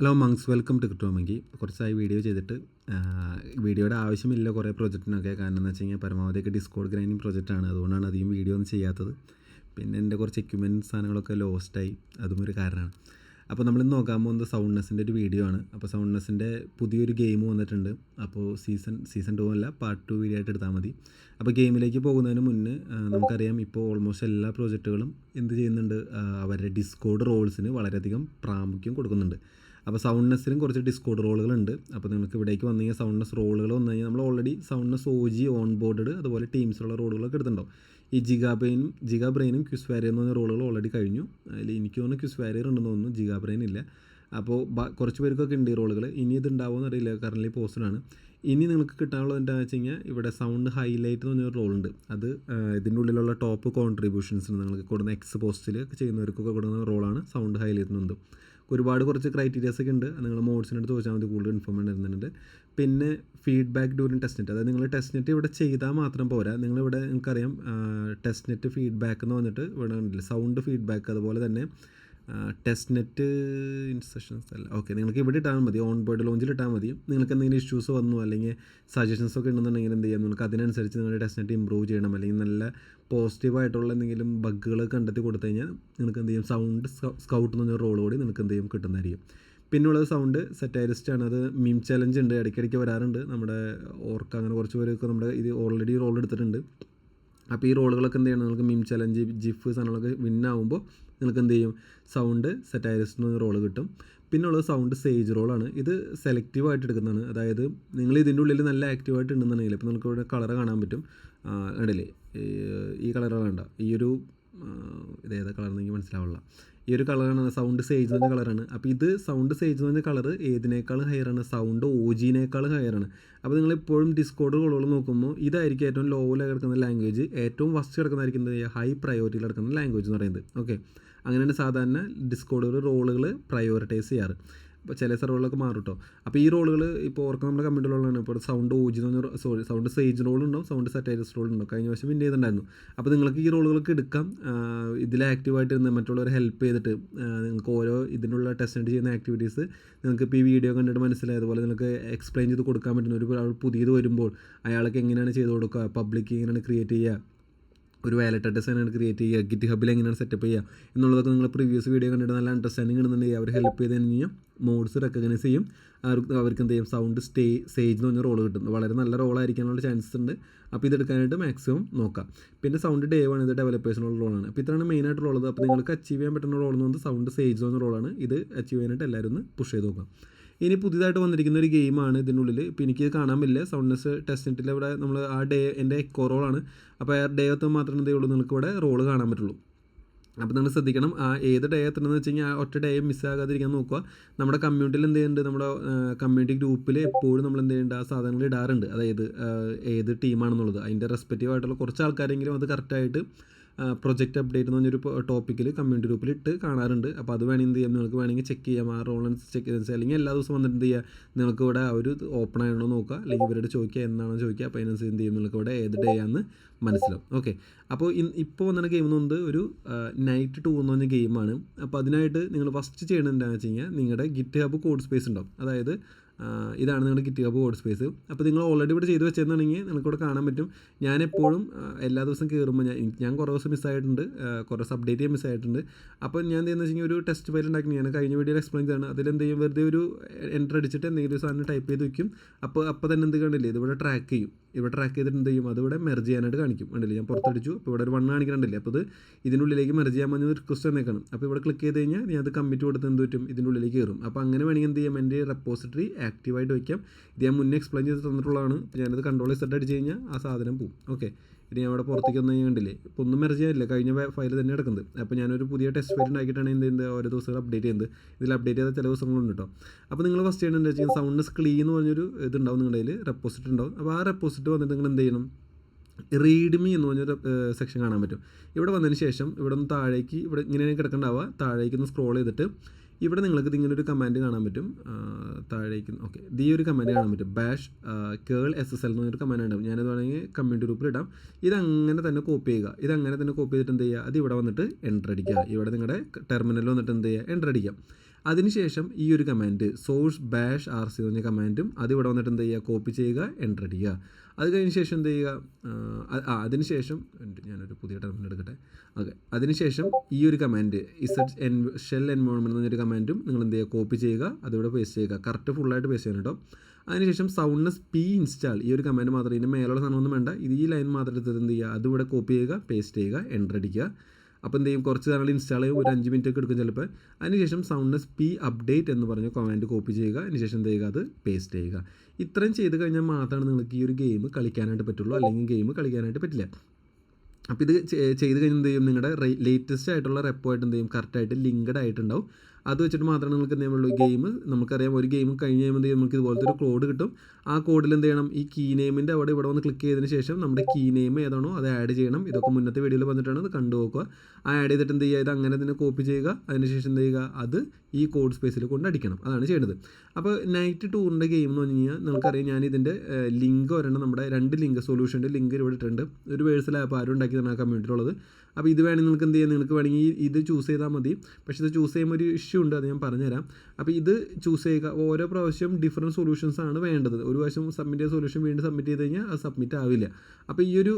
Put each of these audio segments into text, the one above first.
Hello മങ്സ്, welcome to Cryptomonkey. കുറച്ചായി video ചെയ്തിട്ട് വീഡിയോയുടെ ആവശ്യമില്ല കുറേ പ്രൊജക്റ്റിനൊക്കെ. കാരണം എന്ന് വെച്ച് കഴിഞ്ഞാൽ പരമാവധിയൊക്കെ ഡിസ്കോഡ് ഗ്രൈൻഡിങ് പ്രൊജക്റ്റാണ്, അതുകൊണ്ടാണ് അധികം വീഡിയോ ഒന്നും ചെയ്യാത്തത്. പിന്നെ എൻ്റെ കുറച്ച് എക്യുപ്മെൻറ്റ് സാധനങ്ങളൊക്കെ ലോസ്റ്റായി, അതും ഒരു കാരണമാണ്. അപ്പോൾ നമ്മളിന്ന് നോക്കാൻ പോകുന്നത് സൗണ്ട്നെസ്സിൻ്റെ ഒരു വീഡിയോ ആണ്. അപ്പോൾ സൗണ്ട്നെസ്സിൻ്റെ പുതിയൊരു ഗെയിം വന്നിട്ടുണ്ട്. അപ്പോൾ സീസൺ 2 അല്ല, പാർട്ട് 2 വീഡിയോ ആയിട്ട് എടുത്താൽ മതി. അപ്പോൾ ഗെയിമിലേക്ക് പോകുന്നതിന് മുന്നേ നമുക്കറിയാം, ഇപ്പോൾ ഓൾമോസ്റ്റ് എല്ലാ പ്രോജക്റ്റുകളും എന്ത് ചെയ്യുന്നുണ്ട്, അവരുടെ ഡിസ്കോഡ് റോൾസിന് വളരെയധികം പ്രാമുഖ്യം കൊടുക്കുന്നുണ്ട്. അപ്പോൾ സൗണ്ട്നെസ്സിലും കുറച്ച് ഡിസ്കോഡ് റോളുകളുണ്ട്. അപ്പോൾ നിങ്ങൾക്ക് ഇവിടേക്ക് വന്നു കഴിഞ്ഞാൽ സൗണ്ട്നെസ് റോളുകൾ വന്നു കഴിഞ്ഞാൽ നമ്മൾ already soundness OG on board, അതുപോലെ ടീംസിലുള്ള റോളുകളൊക്കെ എടുത്തിട്ടുണ്ടാവും. ഈ ജിഗാ ബ്രെയിനും ക്വിസ് വാരിയർ എന്ന് പറഞ്ഞ റോളുകൾ ഓൾറെഡി കഴിഞ്ഞു. അതിൽ എനിക്ക് തോന്നുന്നു ക്വിസ് വാരിയർ ഉണ്ടെന്ന് തോന്നുന്നു, ജിഗാ ബ്രെയിൻ ഇല്ല. അപ്പോൾ കുറച്ച് പേർക്കൊക്കെ ഉണ്ട് ഈ റോളുകൾ. ഇനി ഇത് ഉണ്ടാവുമെന്ന് അറിയില്ല, കറൻറ്റ്ലി പോസ്റ്റഡാണ്. ഇനി നിങ്ങൾക്ക് കിട്ടാനുള്ളത് എന്താണെന്ന് വെച്ച് കഴിഞ്ഞാൽ ഇവിടെ സൗണ്ട് ഹൈലൈറ്റ് എന്ന് പറഞ്ഞൊരു റോളുണ്ട്. അത് ഇതിൻ്റെ ഉള്ളിലുള്ള ടോപ്പ് കോൺട്രിബ്യൂഷൻസിന് നിങ്ങൾക്ക് കൊടുക്കുന്ന എക്സ് പോസ്റ്റിൽ ചെയ്യുന്നവർക്കൊക്കെ കൊടുക്കുന്ന റോളാണ് സൗണ്ട് ഹൈലൈറ്റ് എന്നുണ്ട്. കുറച്ച് ക്രൈറ്റീരിയാസ് ഒക്കെ ഉണ്ട്. നിങ്ങൾ മോഡ്സിനടുത്ത് ചോദിച്ചാൽ മതി, കൂടുതൽ ഇൻഫോർമേഷൻ തരുന്നുണ്ട്. പിന്നെ ഫീഡ്ബാക്ക് ഡ്യൂറിങ് ടെസ്റ്റ് നെറ്റ്, അതായത് നിങ്ങൾ ടെസ്റ്റ് നെറ്റ് ഇവിടെ ചെയ്താൽ മാത്രം പോരാ. നിങ്ങളിവിടെ നിങ്ങൾക്കറിയാം ടെസ്റ്റ് നെറ്റ് ഫീഡ്ബാക്ക് എന്ന് പറഞ്ഞിട്ട് ഇവിടെ ഉണ്ടല്ലോ, സൗണ്ട് ഫീഡ്ബാക്ക്, അതുപോലെ തന്നെ ടെസ്റ്റ് നെറ്റ് ഇൻസ്ട്രക്ഷൻസ് അല്ല. ഓക്കെ, നിങ്ങൾക്ക് ഇവിടെ ഇട്ടാൽ മതി, ഓൺ ബോർഡ് ലോഞ്ചിൽ ഇട്ടാൽ മതി. നിങ്ങൾക്ക് എന്തെങ്കിലും ഇഷ്യൂസ് വന്നു അല്ലെങ്കിൽ സജഷൻസ് ഒക്കെ ഉണ്ടെന്നുണ്ടെങ്കിൽ എന്ത് ചെയ്യാം, നിങ്ങൾക്ക് അതിനനുസരിച്ച് നിങ്ങളുടെ ടെസ്റ്റ് നെറ്റ് ഇമ്പ്രൂവ് ചെയ്യണം, അല്ലെങ്കിൽ നല്ല പോസിറ്റീവായിട്ടുള്ള എന്തെങ്കിലും ബഗ്ഗുകൾ കണ്ടെത്തി കൊടുത്തു കഴിഞ്ഞാൽ നിങ്ങൾക്ക് എന്ത് ചെയ്യും, സൗണ്ട് സ്കൗട്ട് എന്ന് പറഞ്ഞ റോൾ കൂടി നിങ്ങൾക്ക് എന്ത് ചെയ്യും, കിട്ടുന്നതായിരിക്കും. പിന്നുള്ളത് സൗണ്ട് സെറ്റാരിസ്റ്റ് ആണ്. അത് മീം ചലഞ്ച് ഉണ്ട്, ഇടയ്ക്കിടയ്ക്ക് വരാറുണ്ട്. നമ്മുടെ ഓർക്ക് അങ്ങനെ കുറച്ച് പേരൊക്കെ നമ്മുടെ ഇത് ഓൾറെഡി റോൾ എടുത്തിട്ടുണ്ട്. അപ്പോൾ ഈ റോളുകളൊക്കെ എന്ത് ചെയ്യണം, നിങ്ങൾക്ക് മീം ചലഞ്ച്, ജിഫ് സാധനങ്ങളൊക്കെ വിന്നാകുമ്പോൾ നിങ്ങൾക്ക് എന്ത് ചെയ്യും, സൗണ്ട് സെറ്റാരിസ്റ്റ് എന്ന് റോള് കിട്ടും. പിന്നുള്ളത് സൗണ്ട് സേജ് റോളാണ്. ഇത് സെലക്റ്റീവായിട്ട് എടുക്കുന്നതാണ്. അതായത് നിങ്ങൾ ഇതിൻ്റെ ഉള്ളിൽ നല്ല ആക്റ്റീവായിട്ട് ഉണ്ടെന്നുണ്ടെങ്കിൽ, ഇപ്പോൾ നിങ്ങൾക്ക് ഇവിടെ കളർ കാണാൻ പറ്റും, കണ്ടില്ലേ, ഈ കളറുകൾ വേണ്ട, ഈ ഒരു ഇതേതാ കളർന്ന് എനിക്ക് മനസ്സിലാവില്ല. ഈ ഒരു കളറാണ് സൗണ്ട് സേജ് എന്ന് പറഞ്ഞ കളറാണ്. അപ്പോൾ ഇത് സൗണ്ട് സേജ് എന്ന് പറഞ്ഞ കളർ ഏതിനേക്കാളും ഹയറാണ്, സൗണ്ട് OGനേക്കാളും ഹയറാണ്. അപ്പോൾ നിങ്ങളെപ്പോഴും ഡിസ്കോഡ് റോളുകൾ നോക്കുമ്പോൾ ഇതായിരിക്കും ഏറ്റവും ലോയിൽ കിടക്കുന്ന ലാംഗ്വേജ്, ഏറ്റവും ഫസ്റ്റ് കിടക്കുന്നതായിരിക്കും ഹൈ പ്രയോറിറ്റിയിൽ കിടക്കുന്ന ലാംഗ്വേജ് എന്ന് പറയുന്നത്. ഓക്കെ, അങ്ങനെയാണ് സാധാരണ ഡിസ്കോഡ് റോളുകൾ പ്രയോറിറ്റൈസ് ചെയ്യാറ്. ഇപ്പോൾ ചില സെർവറുകളൊക്കെ മാറും കേട്ടോ. അപ്പോൾ ഈ റോളുകൾ ഇപ്പോൾ ഓർക്ക് നമ്മുടെ കമ്പ്യൂട്ടറിലുള്ളതാണ്. ഇപ്പോൾ സൗണ്ട് OG എന്ന് പറഞ്ഞ സൗണ്ട് സേജ് റോളുണ്ടാവും, സൗണ്ട് സെറ്റാരിസ്റ്റ് റോളുണ്ടാവും. കഴിഞ്ഞ വർഷം വിൻ ചെയ്തിട്ടുണ്ടായിരുന്നു. അപ്പോൾ നിങ്ങൾക്ക് ഈ റോളുകളൊക്കെ എടുക്കാം. ഇതിൽ ആക്റ്റീവായിട്ട് ഇരുന്ന് മറ്റുള്ളവരെ ഹെൽപ്പ് ചെയ്തിട്ട് നിങ്ങൾക്ക് ഓരോ ഇതിനുള്ള ടെസ്റ്റ് ചെയ്യുന്ന ആക്ടിവിറ്റീസ് നിങ്ങൾക്ക് ഇപ്പോൾ ഈ വീഡിയോ കണ്ടിട്ട് മനസ്സിലായി. അതുപോലെ നിങ്ങൾക്ക് എക്സ്പ്ലെയിൻ ചെയ്ത് കൊടുക്കാൻ പറ്റുന്ന ഒരു പുതിയത് വരുമ്പോൾ അയാൾക്ക് എങ്ങനെയാണ് ചെയ്ത് കൊടുക്കുക, പബ്ലിക് എങ്ങനെയാണ് ക്രിയേറ്റ് ചെയ്യുക, ഒരു വാലറ്റ് അഡ്രസ് എങ്ങനെയാണ് ക്രിയേറ്റ് ചെയ്യുക, ഗിറ്റ് ഹബിൽ എങ്ങനെയാണ് സെറ്റപ്പ് ചെയ്യുക എന്നുള്ളതൊക്കെ നിങ്ങൾ പ്രീവിയസ് വീഡിയോ കണ്ടിട്ട് നല്ല അണ്ടർസ്റ്റാൻഡിങ് ഇടുന്നുണ്ടെങ്കിൽ അവർ ഹെൽപ്പ് ചെയ്ത് കഴിഞ്ഞാൽ മോഡ്സ് റെക്കഗ്നൈസ് ചെയ്യും. അവർക്ക് എന്ത് ചെയ്യും, സൗണ്ട് സേജ് എന്ന് പറഞ്ഞ റോൾ കിട്ടും. വളരെ നല്ല റോളായിരിക്കാനുള്ള ചാൻസസ് ഉണ്ട്. അപ്പോൾ ഇതെടുക്കാനായിട്ട് മാക്സിമം നോക്കാം. പിന്നെ സൗണ്ട് ഡേ ആണ്, ഇത് ഡെവലപ്പേഴ്സിനുള്ള റോളാണ്. അപ്പോൾ ഇത്രയാണ് മെയിനായിട്ട് ഉള്ളത്. അപ്പോൾ നിങ്ങൾക്ക് അച്ചീവ് ചെയ്യാൻ പറ്റുന്ന റോൾ എന്ന് പറഞ്ഞാൽ സൗണ്ട് സേജ് എന്ന് പറഞ്ഞ റോളാണ്. ഇത് അച്ചീവ് ചെയ്യാനായിട്ട് എല്ലാവരും ഒന്ന് പുഷ് ചെയ്ത് നോക്കാം. ഇനി പുതിയതായിട്ട് വന്നിരിക്കുന്ന ഒരു ഗെയിമാണ് ഇതിനുള്ളിൽ. ഇപ്പോൾ എനിക്ക് കാണാൻ പറ്റില്ല, സൗണ്ട്നെസ് ടെസ്റ്റ് നെറ്റിൽ ഇവിടെ നമ്മൾ ആ ഡേ എൻ്റെ എക്കോ റോളാണ്. അപ്പോൾ ആ ഡേ എത്തുമ്പോൾ മാത്രമേ എന്തേ ഉള്ളൂ നിങ്ങൾക്ക് ഇവിടെ റോള് കാണാൻ പറ്റുള്ളൂ. അപ്പോൾ നിങ്ങൾ ശ്രദ്ധിക്കണം, ആ ഏത് ഡേ എത്തണമെന്ന് വെച്ച് കഴിഞ്ഞാൽ ഒറ്റ ഡേ മിസ്സാകാതിരിക്കാൻ നോക്കുക. നമ്മുടെ കമ്മ്യൂണിറ്റിയിൽ എന്ത് ചെയ്യുന്നുണ്ട്, നമ്മുടെ കമ്മ്യൂണിറ്റി ഗ്രൂപ്പിൽ എപ്പോഴും നമ്മൾ എന്ത് ചെയ്യുന്നുണ്ട്, ആ സാധനങ്ങൾ ഇടാറുണ്ട്. അതായത് ഏത് ടീമാണെന്നുള്ളത്, അതിൻ്റെ റെസ്പെക്റ്റീവ് ആയിട്ടുള്ള കുറച്ച് ആൾക്കാരെങ്കിലും അത് കറക്റ്റായിട്ട് പ്രൊജക്റ്റ് അപ്ഡേറ്റ് എന്ന് പറഞ്ഞൊരു ടോപ്പിക്കിൽ കമ്മ്യൂണിറ്റി ഗ്രൂപ്പിൽ ഇട്ട് കാണാറുണ്ട്. അപ്പോൾ അത് വേണമെങ്കിൽ എന്ത് ചെയ്യാം, നിങ്ങൾക്ക് വേണമെങ്കിൽ ചെക്ക് ചെയ്യാം, ആ റോൾ ചെക്ക് ചെയ്ത് അല്ലെങ്കിൽ എല്ലാ ദിവസവും വന്നിട്ട് എന്ത് ചെയ്യുക, നിങ്ങൾക്ക് ഇവിടെ ഒരു ഓപ്പൺ ആയതുകൊണ്ട് നോക്കുക, അല്ലെങ്കിൽ ഇവരോട് ചോദിക്കുക എന്നാണോ ചോദിക്കുക. അപ്പോൾ അതിനനുസരിച്ച് എന്ത് ചെയ്യും, നിങ്ങൾക്ക് ഇവിടെ ഏത് ഡേ ആണെന്ന് മനസ്സിലാവും. ഓക്കെ, അപ്പോൾ ഇപ്പോൾ വന്നിട്ട് ഗെയിം എന്ന് പറയുന്നത് ഒരു നൈറ്റ് 2 എന്ന് പറഞ്ഞ ഗെയിമാണ്. അപ്പോൾ അതിനായിട്ട് നിങ്ങൾ ഫസ്റ്റ് ചെയ്യേണ്ടത് എന്താണെന്ന് വെച്ച് കഴിഞ്ഞാൽ, നിങ്ങളുടെ ഗിറ്റ് ഹബ് കോഡ് സ്പേസ് ഉണ്ടാവും. അതായത് ഇതാണ് നിങ്ങളുടെ ഗിറ്റ് ഹബ് കോഡ് സ്പേസ്. അപ്പോൾ നിങ്ങൾ ഓൾറെഡി ഇവിടെ ചെയ്ത് വെച്ചതെന്നുണ്ടെങ്കിൽ നിങ്ങൾക്കിവിടെ കാണാൻ പറ്റും. ഞാനെപ്പോഴും എല്ലാ ദിവസം കയറുമ്പോൾ ഞാൻ കുറേ ദിവസം മിസ്സായിട്ടുണ്ട്, കുറേ ദിവസം അപ്ഡേറ്റ് ചെയ്യാൻ മിസ്സായിട്ടുണ്ട്. അപ്പോൾ ഞാൻ എന്താണെന്ന് വെച്ച് കഴിഞ്ഞാൽ ഒരു ടെസ്റ്റ് ഫയൽ ഉണ്ടാക്കി, ഞാൻ കഴിഞ്ഞ വീഡിയോയിൽ എക്സ്പ്ലെയിൻ ചെയ്താണ്. അതിലെന്ത് ചെയ്യും, വെറുതെ ഒരു എൻ്റർ അടിച്ചിട്ട് എന്തെങ്കിലും സാധനം ടൈപ്പ് ചെയ്ത് വയ്ക്കും. അപ്പോൾ തന്നെ എന്ത് കണ്ടില്ലേ, ഇതിവിടെ ട്രാക്ക് ചെയ്യും. ഇവിടെ ട്രാക്ക് ചെയ്തിട്ട് എന്ത് ചെയ്യും, അതിവിടെ മെർജ് ചെയ്യാനായിട്ട് കാണിക്കും. കണ്ടില്ലേ, ഞാൻ പുറത്തടിച്ചു, അപ്പോൾ ഇവിടെ ഒരു 1 കാണിക്കണ്ടല്ലേ. അപ്പോൾ ഇത് ഇതിനുള്ളിലേക്ക് മെർജ് ചെയ്യാൻ പറഞ്ഞ റിക്വസ്റ്റ് തന്നേക്കാണ്. അപ്പോൾ ഇവിടെ ക്ലിക്ക് ചെയ്ത് കഴിഞ്ഞാൽ ഞാൻ അത് കമ്മിറ്റ് കൊടുത്ത് എന്ത് പറ്റും, ഇതിൻ്റെ ഉള്ളിലേക്ക് കയറും. അപ്പോൾ അങ്ങനെ വേണമെങ്കിൽ എന്ത് ചെയ്യാം, എൻ്റെ റെപ്പോസിറ്ററി ആക്റ്റീവായിട്ട് വയ്ക്കാം. ഇത് ഞാൻ മുന്നേ എക്സ്പ്ലെയിൻ ചെയ്ത് തന്നിട്ടുള്ളതാണ്. അപ്പോൾ ഞാനത് കൺട്രോൾ സെറ്റ് അടിച്ച് കഴിഞ്ഞാൽ ആ സാധനം പോകും. ഓക്കെ, ഇനി ഞാൻ അവിടെ പുറത്തേക്ക് വന്നു കഴിഞ്ഞാൽ കണ്ടില്ലേ, ഇപ്പോൾ ഒന്നും മെർജ് ചെയ്യാനില്ല, കഴിഞ്ഞ ഫയൽ തന്നെ കിടക്കുന്നത്. അപ്പോൾ ഞാനൊരു പുതിയ ടെസ്റ്റ് ഫയൽ ഉണ്ടാക്കിയിട്ടാണ് എന്ത് ഓരോ ദിവസങ്ങൾ അപ്ഡേറ്റ് ചെയ്യുന്നത്. ഇതിൽ അപ്ഡേറ്റ് ചെയ്ത ചില ദിവസങ്ങളുണ്ട് കേട്ടോ. അപ്പോൾ നിങ്ങൾ ഫസ്റ്റ് ചെയ്യേണ്ടത് വെച്ചാൽ സൗണ്ട്നെസ് ക്ലീൻ എന്ന് പറഞ്ഞൊരു ഇതുണ്ടാവും, നിങ്ങളുടെ കയ്യിൽ റെപ്പോസിറ്റ് ഉണ്ടാവും. അപ്പോൾ ആ റെപ്പോസിറ്റ് വന്നിട്ട് നിങ്ങൾ എന്ത് ചെയ്യണം, റീഡ് മീ എന്ന് പറഞ്ഞൊരു സെക്ഷൻ കാണാൻ പറ്റും. ഇവിടെ വന്നതിന് ശേഷം ഇവിടെ ഒന്ന് താഴേക്ക്, ഇവിടെ ഇങ്ങനെ കിടക്കണ്ടാവുക, താഴേക്ക് ഒന്ന് സ്ക്രോൾ ചെയ്തിട്ട് ഇവിടെ നിങ്ങൾക്ക് ഇങ്ങനൊരു കമാൻഡ് കാണാൻ പറ്റും, താഴേക്ക്. ഓക്കെ, ഈ ഒരു കമാൻഡ് കാണാൻ പറ്റും, ബാഷ് കേൾ SSL എന്ന് പറഞ്ഞൊരു കമാൻഡ് ഉണ്ടാവും. ഞാനത് വേണമെങ്കിൽ കമ്മ്യൂണിറ്റി ഗ്രൂപ്പിൽ ഇടാം. ഇതങ്ങനെ തന്നെ കോപ്പി ചെയ്യുക. ഇതങ്ങനെ തന്നെ കോപ്പി ചെയ്തിട്ട് എന്ത് ചെയ്യുക, അത് ഇവിടെ വന്നിട്ട് എൻ്റർ അടിക്കുക. ഇവിടെ നിങ്ങളുടെ ടെർമിനലിൽ വന്നിട്ട് എന്ത് ചെയ്യുക, എൻ്റർ അടിക്കുക. അതിനുശേഷം ഈ ഒരു കമാൻഡ് സോഴ്സ് ബാഷ് RC എന്ന് പറഞ്ഞ കമാൻഡും അത് ഇവിടെ വന്നിട്ട് എന്ത് ചെയ്യുക, കോപ്പി ചെയ്യുക, എൻ്റർ അടിക്കുക. അത് കഴിഞ്ഞ ശേഷം എന്ത് ചെയ്യുക, അതിനുശേഷം ഞാനൊരു പുതിയ ടെർമിനൽ എടുക്കട്ടെ. ഓക്കെ, അതിനുശേഷം ഈ ഒരു കമാൻഡ് ഷെൽ എൻവയോൺമെൻറ്റ് എന്നൊരു കമാൻഡും നിങ്ങൾ എന്ത് ചെയ്യുക, കോപ്പി ചെയ്യുക, അതിവിടെ പേസ്റ്റ് ചെയ്യുക. കറക്റ്റ് ഫുള്ളായിട്ട് പേസ്റ്റ് ചെയ്യണം കേട്ടോ. അതിനുശേഷം സൗണ്ട്നെസ് P ഇൻസ്റ്റാൾ ഈ ഒരു കമാൻഡ് മാത്രം, ഇതിൻ്റെ മേലുള്ള സാധനമൊന്നും വേണ്ട, ഇത് ഈ ലൈൻ മാത്രം എടുത്തിട്ട് എന്ത് ചെയ്യുക, അതിവിടെ കോപ്പി ചെയ്യുക, പേസ്റ്റ് ചെയ്യുക, എൻ്റർ അടിക്കുക. അപ്പോൾ എന്ത് ചെയ്യും, കുറച്ച് നാൾ ഇൻസ്റ്റാൾ ചെയ്യും, ഒരു 5 മിനിറ്റ് ഒക്കെ എടുക്കും ചിലപ്പോൾ. അതിനുശേഷം സൗണ്ട്നെസ് P അപ്ഡേറ്റ് എന്ന് പറഞ്ഞ കമാൻഡ് കോപ്പി ചെയ്യുക, അതിനുശേഷം എന്ത് ചെയ്യുക, അത് പേസ്റ്റ് ചെയ്യുക. ഇത്രയും ചെയ്ത് കഴിഞ്ഞാൽ മാത്രമാണ് നിങ്ങൾക്ക് ഈ ഒരു ഗെയിം കളിക്കാനായിട്ട് പറ്റുള്ളൂ, അല്ലെങ്കിൽ ഗെയിം കളിക്കാനായിട്ട് പറ്റില്ല. അപ്പോൾ ഇത് ചെയ്ത് കഴിഞ്ഞ് എന്ത് ചെയ്യും, നിങ്ങളുടെ ലേറ്റസ്റ്റ് ആയിട്ടുള്ള റെപ്പോ ആയിട്ട് എന്ത് ചെയ്യും, കറക്റ്റായിട്ട് ലിങ്ക്ഡ് ആയിട്ടുണ്ടാവും. അത് വെച്ചിട്ട് മാത്രമേ നിങ്ങൾക്ക് എന്ത് ചെയ്യുള്ളൂ, ഗെയിം നമുക്കറിയാം ഒരു ഗെയിം കഴിഞ്ഞ് കഴിയുമ്പോൾ എന്ത് ചെയ്യും, നമുക്ക് ഇതുപോലത്തെ ഒരു കോഡ് കിട്ടും. ആ കോഡിൽ എന്ത് ചെയ്യണം, ഈ കീ നെയിമിൻ്റെ ഇവിടെ വന്ന് ക്ലിക്ക് ചെയ്തതിന് ശേഷം നമ്മുടെ കീ നെയിം ഏതാണോ അത് ആഡ് ചെയ്യണം. ഇതൊക്കെ മുന്നത്തെ വീഡിയോയിൽ വന്നിട്ടാണ്, അത് കണ്ടു നോക്കുക. ആഡ് ചെയ്തിട്ട് എന്ത് ചെയ്യുക, ഇത് അങ്ങനെ തന്നെ കോപ്പി ചെയ്യുക, അതിനുശേഷം എന്ത് ചെയ്യുക, അത് ഈ കോഡ് സ്പേസിൽ കൊണ്ട് അടിക്കണം. അതാണ് ചെയ്യേണ്ടത്. അപ്പോൾ നൈറ്റ് ടൂറിൻ്റെ ഗെയിം എന്ന് പറഞ്ഞു കഴിഞ്ഞാൽ നിങ്ങൾക്കറിയാം, ഞാൻ ഇതിൻ്റെ ലിങ്ക് ഒരെണ്ണം, നമ്മുടെ 2 ലിങ്ക് സൊല്യൂഷൻ്റെ ലിങ്ക് ഇവിടെ ഇട്ടിട്ടുണ്ട്. ഒരു വേഴ്സൽ ആപ്പ് ആരും ഉണ്ടാക്കിയതാണ് ആ കമ്മ്യൂണിറ്റിയിലുള്ളത്. അപ്പോൾ ഇത് വേണമെങ്കിൽ നിങ്ങൾക്ക് എന്ത് ചെയ്യാം, നിങ്ങൾക്ക് വേണമെങ്കിൽ ഇത് ചൂസ് ചെയ്താൽ മതി. പക്ഷേ ഇത് ചൂസ് ചെയ്യുമ്പോൾ ഒരു ഇഷ്യൂ ഉണ്ട്, അത് ഞാൻ പറഞ്ഞുതരാം. അപ്പോൾ ഇത് ചൂസ് ചെയ്യുക, ഓരോ പ്രാവശ്യം ഡിഫറൻറ്റ് സൊല്യൂഷൻസ് ആണ് വേണ്ടത്. ഒരു പ്രാവശ്യം സബ്മിറ്റ് ചെയ്ത സൊല്യൂഷൻ വീണ്ടും സബ്മിറ്റ് ചെയ്ത് കഴിഞ്ഞാൽ അത് സബ്മിറ്റ് ആവില്ല. അപ്പോൾ ഈ ഒരു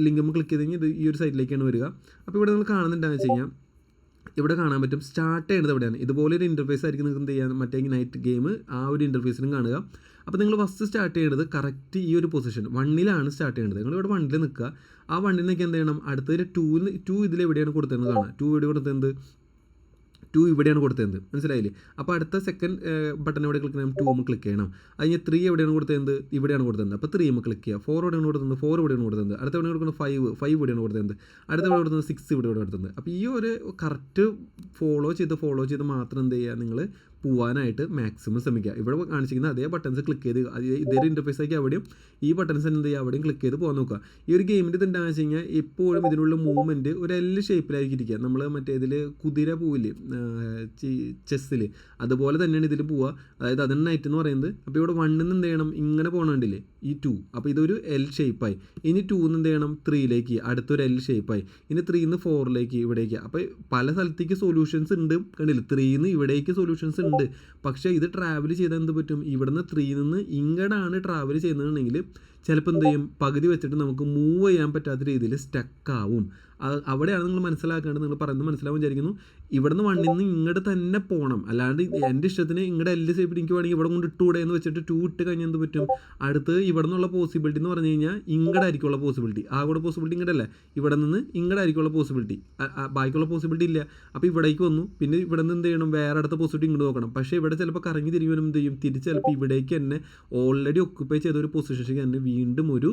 ലിങ്ക് ക്ലിക്ക് ചെയ്ത് കഴിഞ്ഞാൽ ഇത് ഈ ഒരു സൈറ്റിലേക്കാണ് വരിക. അപ്പോൾ ഇവിടെ നിങ്ങൾ കാണുന്നുണ്ടാകുന്ന വെച്ച് കഴിഞ്ഞാൽ ഇവിടെ കാണാൻ പറ്റും സ്റ്റാർട്ട് ചെയ്യുന്നത് എവിടെയാണ്. ഇതുപോലെ ഒരു ഇൻ്റർഫേസ് ആയിരിക്കും നിങ്ങൾക്ക് എന്ത് ചെയ്യാൻ, മറ്റേ നൈറ്റ് ഗെയിം ആ ഒരു ഇൻ്റർഫേസിലും കാണുക. അപ്പോൾ നിങ്ങൾ ഫസ്റ്റ് സ്റ്റാർട്ട് ചെയ്യേണ്ടത് കറക്റ്റ് ഈ ഒരു പൊസിഷൻ 1ലാണ് സ്റ്റാർട്ട് ചെയ്യേണ്ടത്. നിങ്ങൾ ഇവിടെ 1ൽ നിൽക്കുക. ആ 1ൽ നിൽക്കുക എന്ത് ചെയ്യണം, അടുത്തൊരു 2 ഇതിലെവിടെയാണ് കൊടുത്തതെന്ന് കാണാം. 2 ഇവിടെ കൊടുത്തത് 2 ഇവിടെയാണ് കൊടുത്തത്, മനസ്സിലായില്ലേ? അപ്പോൾ അടുത്ത സെക്കൻഡ് ബട്ടൺ എവിടെ ക്ലിക്ക് ചെയ്യണം, 2 ക്ലിക്ക് ചെയ്യണം. അതിന് 3 എവിടെയാണ് കൊടുത്തത്, ഇവിടെയാണ് കൊടുത്തത്. അപ്പോൾ 3 ക്ലിക്ക് ചെയ്യുക. 4 എവിടെയാണ് കൊടുത്തത്, 4 ഇവിടെയാണ് കൊടുത്തത്. അടുത്ത എവിടെ കൊടുക്കുന്നത് 5 ഇവിടെയാണ് കൊടുത്തത്. അടുത്ത എവിടെ കൊടുത്തത് 6 ഇവിടെ കൊടുത്തത്. അപ്പോൾ ഈ ഒരു കറക്റ്റ് ഫോളോ ചെയ്ത് മാത്രം എന്ത് ചെയ്യുക, നിങ്ങൾ പോകാനായിട്ട് മാക്സിമം ശ്രമിക്കുക. ഇവിടെ കാണിച്ചിരിക്കുന്ന അതേ ബട്ടൺസ് ക്ലിക്ക് ചെയ്ത് ഇതേ ഇൻ്റർഫേസ് ആക്കി അവിടെയും ഈ ബട്ടൺസ് എന്ത് ചെയ്യുക, അവിടെയും ക്ലിക്ക് ചെയ്ത് പോകാൻ നോക്കുക. ഈ ഒരു ഗെയിമിൻ്റെ ഇതെന്താണെന്ന് വെച്ച് കഴിഞ്ഞാൽ എപ്പോഴും ഇതിനുള്ള മൂവ്മെൻറ്റ് ഒരു ഷേപ്പിലായിരിക്കും ഇരിക്കുക. നമ്മൾ മറ്റേ ഇതിൽ കുതിര പോവില്ലേ ചെസ്സിൽ, അതുപോലെ തന്നെയാണ് ഇതിൽ പോവുക. അതായത് അതിന് നൈറ്റ് എന്ന് പറയുന്നത്. അപ്പോൾ ഇവിടെ 1ൽ നിന്ന് എന്ത് ചെയ്യണം, ഇങ്ങനെ പോകണമുണ്ടില്ലേ ഈ 2. അപ്പോൾ ഇതൊരു ഷേപ്പായി. ഇനി 2 നിന്ന് എന്ത് ചെയ്യണം, 3ലേക്ക്, അടുത്തൊരു ഷേപ്പായി. ഇനി 3 നിന്ന് 4ലേക്ക്, ഇവിടേക്ക്. അപ്പോൾ പല സ്ഥലത്തേക്ക് സൊല്യൂഷൻസ് ഉണ്ട്, കണ്ടില്ല? 3 നിന്ന് ഇവിടേക്ക് സൊല്യൂഷൻസ് ഉണ്ട്. പക്ഷേ ഇത് ട്രാവൽ ചെയ്താൽ എന്ത് പറ്റും, ഇവിടുന്ന് 3 നിന്ന് ഇങ്ങോട്ടാണ് ട്രാവൽ ചെയ്യുന്നതെന്നുണ്ടെങ്കിൽ ചിലപ്പോൾ എന്ത് ചെയ്യും, പകുതി വെച്ചിട്ട് നമുക്ക് മൂവ് ചെയ്യാൻ പറ്റാത്ത രീതിയിൽ സ്റ്റക്കാവും. അവിടെയാണ് നിങ്ങൾ മനസ്സിലാക്കേണ്ടത്. നിങ്ങൾ പറയുന്നത് മനസ്സിലാവും വിചാരിക്കുന്നു. ഇവിടുന്ന് 1ൽ നിന്ന് ഇങ്ങോട്ട് തന്നെ പോകണം. അല്ലാണ്ട് എൻ്റെ ഇഷ്ടത്തിന് ഇങ്ങോട്ട് ഷേപ്പിൽ എനിക്ക് വേണമെങ്കിൽ ഇവിടെ കൊണ്ട് ഇട്ടുകൂടെ എന്ന് വെച്ചിട്ട് 2 ഇട്ട് കഴിഞ്ഞാൽ എന്ത് പറ്റും, അടുത്ത് ഇവിടെ നിന്നുള്ള പോസിബിലിറ്റി എന്ന് പറഞ്ഞു കഴിഞ്ഞാൽ ഇങ്ങോട്ടായിരിക്കുള്ള പോസിബിലിറ്റി. ആ കൂടെ പോസിബിലിറ്റി ഇങ്ങോട്ടല്ല, ഇവിടെ നിന്ന് ഇങ്ങോട്ടായിരിക്കുള്ള പോസിബിലിറ്റി. ബാക്കിയുള്ള പോസിബിലിറ്റി ഇല്ല. അപ്പോൾ ഇവിടേക്ക് വന്നു, പിന്നെ ഇവിടെ നിന്ന് എന്ത് ചെയ്യണം, വേറെ അടുത്ത പോസിബിലിറ്റി ഇങ്ങോട്ട് നോക്കണം. പക്ഷേ ഇവിടെ ചിലപ്പോൾ കറങ്ങി തിരിഞ്ഞ് വരുമ്പോൾ എന്ത് ചെയ്യും, തിരിച്ച് ചിലപ്പോൾ ഇവിടേക്ക് തന്നെ ഓൾറെഡി ഒക്യുപ്പൈ ചെയ്ത ഒരു പൊസിഷനിലേക്ക് തന്നെ വീണ്ടും ഒരു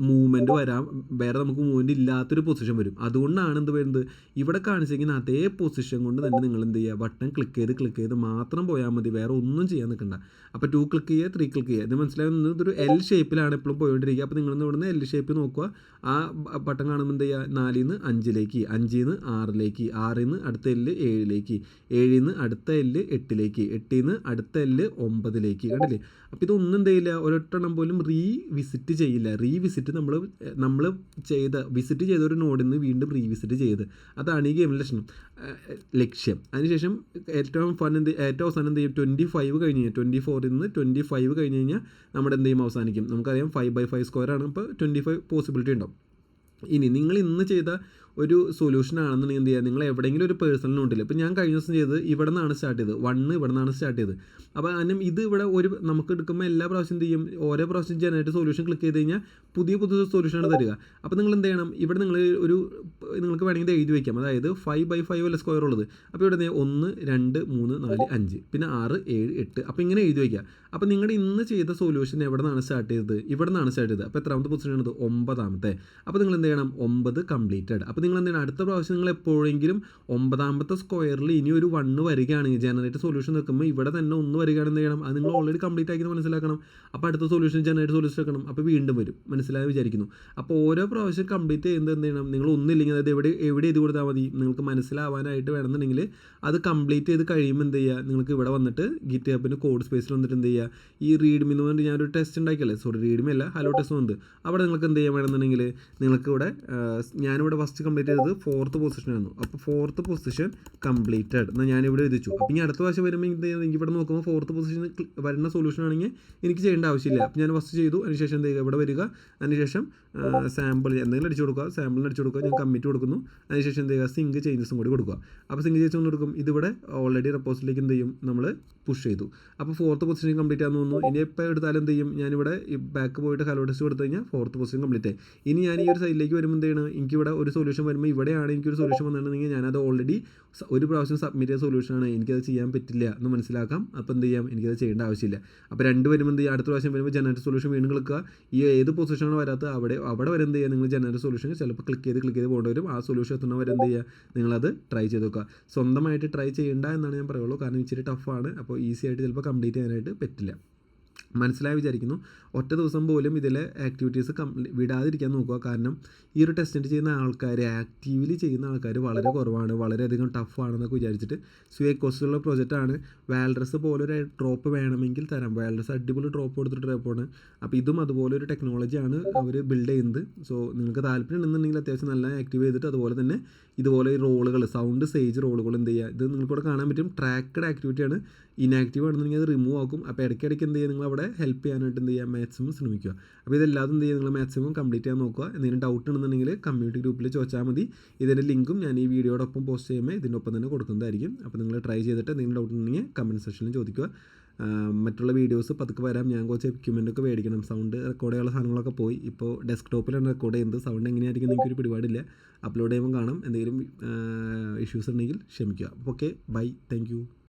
മൂവ്മെൻറ്റ് വരാം, വേറെ നമുക്ക് മൂവ്മെൻറ്റ് ഇല്ലാത്തൊരു പൊസിഷൻ വരും. അതുകൊണ്ടാണ് എന്ത് വരുന്നത്, ഇവിടെ കാണിച്ചിരിക്കുന്ന അതേ പൊസിഷൻ കൊണ്ട് തന്നെ നിങ്ങൾ എന്ത് ചെയ്യുക, ബട്ടൺ ക്ലിക്ക് ചെയ്ത് മാത്രം പോയാൽ മതി, വേറെ ഒന്നും ചെയ്യാൻ നിൽക്കണ്ട. അപ്പോൾ 2 ക്ലിക്ക് ചെയ്യുക, 3 ക്ലിക്ക് ചെയ്യുക. ഇത് മനസ്സിലാകുന്നത് ഇതൊരു ഷേപ്പിലാണ് എപ്പോഴും പോയിക്കൊണ്ടിരിക്കുക. അപ്പോൾ നിങ്ങളിന്ന് ഇവിടുന്ന് ഷേപ്പ് നോക്കുക. ആ ബട്ടൺ കാണുമ്പോൾ എന്ത് ചെയ്യുക, 4ൽ നിന്ന് 5ലേക്ക്, 5ൽ നിന്ന് 6ലേക്ക്, 6ൽ നിന്ന് അടുത്ത 7ലേക്ക്, 7ൽ നിന്ന് അടുത്ത 8ലേക്ക്, 8ൽ നിന്ന് അടുത്ത 9ലേക്ക്. കണ്ടില്ലേ? അപ്പോൾ ഇതൊന്നും എന്ത് ചെയ്യില്ല, ഒരൊറ്റെണ്ണം പോലും റീവിസിറ്റ് ചെയ്യില്ല. റീവിസിറ്റ് നമ്മൾ വിസിറ്റ് ചെയ്ത ഒരു നോഡിൽ നിന്ന് വീണ്ടും റീവിസിറ്റ് ചെയ്ത്, അതാണ് ഈ ഗെയിമിൻ്റെ ലക്ഷ്യം. അതിനുശേഷം ഏറ്റവും അവസാനം എന്ത് ചെയ്യും, 25 കഴിഞ്ഞ് കഴിഞ്ഞാൽ 24ൽ നിന്ന് 25 കഴിഞ്ഞ് കഴിഞ്ഞാൽ നമ്മുടെ എന്ത് ചെയ്യും, അവസാനിക്കും. നമുക്കറിയാം 5/5 സ്ക്വയറാണ്. അപ്പോൾ 25 പോസിബിലിറ്റി ഉണ്ടാവും. ഇനി നിങ്ങൾ ഇന്ന് ചെയ്ത ഒരു സൊല്യൂഷൻ ആണെന്നുണ്ടെങ്കിൽ എന്ത് ചെയ്യുക, നിങ്ങൾ എവിടെയെങ്കിലും ഒരു പേഴ്സണൽ നോട്ടിൽ, ഇപ്പോൾ ഞാൻ കഴിഞ്ഞ ദിവസം ചെയ്തത് ഇവിടെ നിന്നാണ് സ്റ്റാർട്ട് ചെയ്തത്, 1 ഇവിടെ നിന്നാണ് സ്റ്റാർട്ട് ചെയ്തത്. അപ്പോൾ അതിനും ഇത് ഇവിടെ നമുക്ക് എടുക്കുമ്പോൾ എല്ലാ പ്രാവശ്യം എന്ത് ചെയ്യും, ഓരോ പ്രാവശ്യം ജനറേറ്റ് സൊല്യൂഷൻ ക്ലിക്ക് ചെയ്ത് കഴിഞ്ഞാൽ പുതിയ സൊല്യൂഷനാണ് തരിക. അപ്പോൾ നിങ്ങൾ എന്ത് ചെയ്യണം, ഇവിടെ നിങ്ങൾ നിങ്ങൾക്ക് വേണമെങ്കിൽ എഴുതി വയ്ക്കാം. അതായത് 5/5 അല്ല സ്ക്വയർ ഉള്ളത്. അപ്പോൾ ഇവിടെ 1 2 3 4 5 പിന്നെ 6 7 8. അപ്പോൾ ഇങ്ങനെ എഴുതി വയ്ക്കുക. അപ്പോൾ നിങ്ങളുടെ ഇന്ന് ചെയ്ത സൊല്യൂഷൻ എവിടെ നിന്നാണ് സ്റ്റാർട്ട് ചെയ്തത്, ഇവിടെ നിന്നാണ് സ്റ്റാർട്ട് ചെയ്തത്. അപ്പോൾ എത്രാമത്തെ പൊസിഷനാണത്, 9ാമത്തെ. അപ്പോൾ നിങ്ങൾ എന്ത് ചെയ്യണം, 9 കംപ്ലീറ്റഡ്. അപ്പോൾ നിങ്ങൾ എന്ത് ചെയ്യണം, അടുത്ത പ്രാവശ്യം നിങ്ങൾ എപ്പോഴെങ്കിലും 9ാമത്തെ സ്ക്വയറിൽ ഇനി ഒരു 1 വരികയാണെങ്കിൽ, ജനറേറ്റ് സൊല്യൂഷൻ നിൽക്കുമ്പോൾ ഇവിടെ തന്നെ 1 വരികയാണെന്ന് ചെയ്യണം, അത് നിങ്ങൾ ഓൾറെഡി കംപ്ലീറ്റ് ആക്കി മനസ്സിലാക്കണം. അപ്പോൾ അടുത്ത സൊല്യൂഷൻ ജനറേറ്റ് സൊല്യൂഷൻ വെക്കണം. അപ്പോൾ വീണ്ടും വരും, മനസ്സിലായി വിചാരിക്കുന്നു. അപ്പോൾ ഓരോ പ്രാവശ്യം കംപ്ലീറ്റ് ചെയ്യുന്നത് എന്ത് ചെയ്യണം, നിങ്ങൾ ഒന്നില്ലെങ്കിൽ അതായത് എവിടെ എഴുതി കൊടുത്താൽ മതി, നിങ്ങൾക്ക് മനസ്സിലാവാനായിട്ട് വേണമെന്നുണ്ടെങ്കിൽ അത് കംപ്ലീറ്റ് ചെയ്ത് കഴിയുമ്പോൾ എന്ത് ചെയ്യുക, നിങ്ങൾക്ക് ഇവിടെ വന്നിട്ട് ഗിറ്റ് ഹബിൻ്റെ കോഡ് സ്പേസിൽ വന്നിട്ട് എന്ത് ചെയ്യുക, ഈ റീഡ്മി എന്ന് പറഞ്ഞിട്ട് ഞാനൊരു ടെസ്റ്റ് ഉണ്ടാക്കിയല്ലേ, റീഡ്മി അല്ല ഹലോ ടെസ്റ്റ് വന്നത്, അവിടെ നിങ്ങൾക്ക് എന്ത് ചെയ്യാൻ വേണമെന്നുണ്ടെങ്കിൽ നിങ്ങൾക്ക് ഇവിടെ ഞാനിവിടെ ഫസ്റ്റ് കംപ്ലീറ്റ് ചെയ്തത് 4th പൊസിഷനായിരുന്നു. അപ്പോൾ 4th പൊസിഷൻ കംപ്ലീറ്റഡ് എന്നാൽ ഞാനിവിടെ എഴുതിച്ചു. അപ്പോൾ ഇനി അടുത്ത പ്രാവശ്യം വരുമ്പോൾ എനിക്ക് ഇവിടെ നോക്കുമ്പോൾ 4th പൊസിഷനിൽ വരുന്ന സൊല്യൂഷൻ ആണെങ്കിൽ എനിക്ക് ചെയ്യേണ്ട ആവശ്യമില്ല. അപ്പോൾ ഞാൻ ഫസ്റ്റ് ചെയ്തു, അതിനുശേഷം എന്ത് ചെയ്യുക, ഇവിടെ വരിക, അതിനുശേഷം സാമ്പിൾ എന്തെങ്കിലും അടിച്ചു കൊടുക്കുക, സാമ്പിളിന് അടിച്ചു കൊടുക്കുക, ഞാൻ കമ്മിറ്റ് കൊടുക്കുന്നു, അതിനുശേഷം എന്ത് ചെയ്യുക, സിങ്ക് ചേഞ്ചസും കൂടി കൊടുക്കുക. അപ്പോൾ സിങ്ക് ചേഞ്ചസ് കൊണ്ട് കൊടുക്കും, ഇതിവിടെ ഓൾറെഡി റെപ്പോസിലേക്ക് എന്ത് ചെയ്യും, നമ്മൾ പുഷ് ചെയ്തു. അപ്പോൾ 4th പൊസിഷൻ കംപ്ലീറ്റ് ആണെന്ന് തോന്നുന്നു. ഇനി എപ്പോൾ എടുത്താലും എന്ത് ചെയ്യും, ഞാനിവിടെ ഈ ബാക്ക് പോയിട്ട് ഹലോ ടെസ്റ്റ് കൊടുത്തു കഴിഞ്ഞാൽ 4th പൊസിഷൻ കംപ്ലീറ്റ് ആയി. ഇനി ഞാൻ ഈ ഒരു സൈഡിലേക്ക് വരുമ്പോൾ എന്ത് ചെയ്യണം, എനിക്കിവിടെ ഒരു സൊല്യൂഷൻ വരുമ്പോൾ ഇവിടെയാണ് എനിക്കൊരു സൊല്യൂഷൻ വന്നിട്ടുണ്ടെങ്കിൽ ഞാനത് ഓൾറെഡി ഒരു പ്രാവശ്യം സബ്മിറ്റ് ചെയ്ത സൊല്യൂഷനാണ്, എനിക്കത് ചെയ്യാൻ പറ്റില്ല എന്ന് മനസ്സിലാക്കാം. അപ്പോൾ എന്ത് ചെയ്യാം, എനിക്കത് ചെയ്യേണ്ട ആവശ്യമില്ല. അപ്പോൾ രണ്ട് വരുമ്പോൾ എന്ത് ചെയ്യുക, അടുത്ത പ്രാവശ്യം വരുമ്പോൾ ജനറേറ്റ് സൊല്യൂഷൻ വീണ്ടും ക്ലിക്കുക, ഈ ഏത് പൊസിഷനാണ് വരാത്തത് അവിടെ വരെ എന്ത് ചെയ്യുക, നിങ്ങൾ ജനറേറ്റ് സൊല്യൂഷൻ ചിലപ്പോൾ ക്ലിക്ക് ചെയ്ത് പോകേണ്ടി വരും. ആ സൊല്യൂഷൻ എത്തുന്ന വരെ എന്ത് ചെയ്യുക, നിങ്ങളത് ട്രൈ ചെയ്ത് നോക്കുക. സ്വന്തമായിട്ട് ട്രൈ ചെയ്യേണ്ട എന്നാണ് ഞാൻ പറയുള്ളൂ, കാരണം ഇച്ചിരി ടഫാണ്. അപ്പോൾ ഈസി ആയിട്ട് ചിലപ്പോൾ കംപ്ലീറ്റ് ചെയ്യാനായിട്ട് പറ്റില്ല. മനസ്സിലായി വിചാരിക്കുന്നു. ഒറ്റ ദിവസം പോലും ഇതിലെ ആക്ടിവിറ്റീസ് വിടാതിരിക്കാൻ നോക്കുക. കാരണം ഈ ഒരു ടെസ്റ്റ് ചെയ്യുന്ന ആൾക്കാർ, ആക്റ്റീവ്ലി ചെയ്യുന്ന ആൾക്കാർ വളരെ കുറവാണ്, വളരെയധികം ടഫാണെന്നൊക്കെ വിചാരിച്ചിട്ട് കോസ്റ്റുള്ള പ്രൊജക്റ്റാണ്. വാൽഡ്രസ് പോലൊരു ഡ്രോപ്പ് വേണമെങ്കിൽ തരാം. വാൽഡ്രസ് അടിപൊളി ഡ്രോപ്പ് കൊടുത്തിട്ട് ഡ്രോപ്പാണ്. അപ്പോൾ ഇതും അതുപോലെ ഒരു ടെക്നോളജിയാണ് അവർ ബിൽഡ് ചെയ്യുന്നത്. സോ നിങ്ങൾക്ക് താല്പര്യം ഉണ്ടെന്നുണ്ടെങ്കിൽ അത്യാവശ്യം നല്ല ആക്റ്റീവ് ചെയ്തിട്ട് അതുപോലെ തന്നെ ഇതുപോലെ ഈ റോളുകൾ, സൗണ്ട് സേജ് റോളുകൾ എന്ത് ചെയ്യുക, ഇത് നിങ്ങൾക്കിവിടെ കാണാൻ പറ്റും. ട്രാക്കഡ് ആക്ടിവിറ്റിയാണ്. ഇനാക്റ്റീവ് ആണെന്നുണ്ടെങ്കിൽ അത് റിമൂവ് ആക്കും. അപ്പോൾ ഇടയ്ക്കിടയ്ക്ക് എന്ത് ചെയ്യുക, നിങ്ങൾ അവിടെ ഹെൽപ്പ് ചെയ്യാനായിട്ട് എന്ത് ചെയ്യുക, മാക്സിമം ശ്രമിക്കുക. അപ്പോൾ ഇതെല്ലാതും എന്ത് ചെയ്യുക, നിങ്ങൾ മാക്സിമം കംപ്ലീറ്റ് ചെയ്യാൻ നോക്കുക. എന്തെങ്കിലും ഡൗട്ട് ഉണ്ടെന്നുണ്ടെങ്കിൽ കമ്മ്യൂണിറ്റി ഗ്രൂപ്പിൽ ചോദിച്ചാൽ മതി. ഇതിൻ്റെ ലിങ്കും ഞാൻ ഈ വീഡിയോടൊപ്പം പോസ്റ്റ് ചെയ്യുമ്പോൾ ഇതിൻ്റെ ഒപ്പം തന്നെ കൊടുക്കുന്നതായിരിക്കും. അപ്പോൾ നിങ്ങൾ ട്രൈ ചെയ്തിട്ട് എന്തെങ്കിലും ഡൗട്ട് ഉണ്ടെങ്കിൽ കമൻറ്റ് സെക്ഷനിൽ ചോദിക്കുക. മറ്റുള്ള വീഡിയോസ് പതുക്കെ വരാം. ഞാൻ കുറച്ച് എക്യുപ്മെൻറ്റൊക്കെ മേടിക്കണം. സൗണ്ട് റെക്കോർഡ് ചെയ്യാനുള്ള സാധനങ്ങളൊക്കെ പോയി. ഇപ്പോൾ ഡെസ്ക്ടോപ്പിലാണ് റെക്കോർഡ് ചെയ്യുന്നത്. സൗണ്ട് എങ്ങനെയായിരിക്കും എനിക്കൊരു പിടിപാടില്ല. അപ്ലോഡ് ചെയ്യുമ്പോൾ കാണാം. എന്തെങ്കിലും ഇഷ്യൂസ് ഉണ്ടെങ്കിൽ ക്ഷമിക്കുക. Okay, bye, thank U.